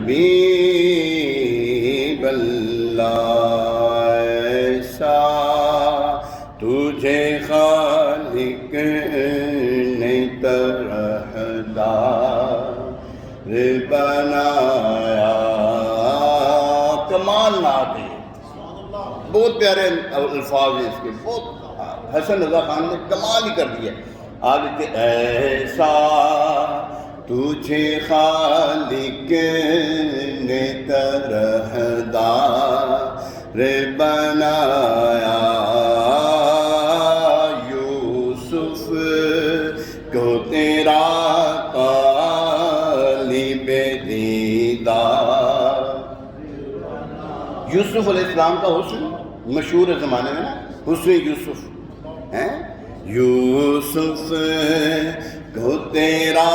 حبیب اللہ ایسا تجھے خالق نے طرحدار بنایا. کمال نعت ہے، بہت پیارے الفاظ ہیں اس کے، بہت حسن رضا خان نے کمال ہی کر دیا. آگے کہ ایسا تجھے خالق نے طرحدار بنایا. یوسف کو تیرا طالب دیدار. یوسف علیہ السلام کا حسن مشہور ہے زمانے میں نا، حسن یوسف ہیں. یوسف کو تیرا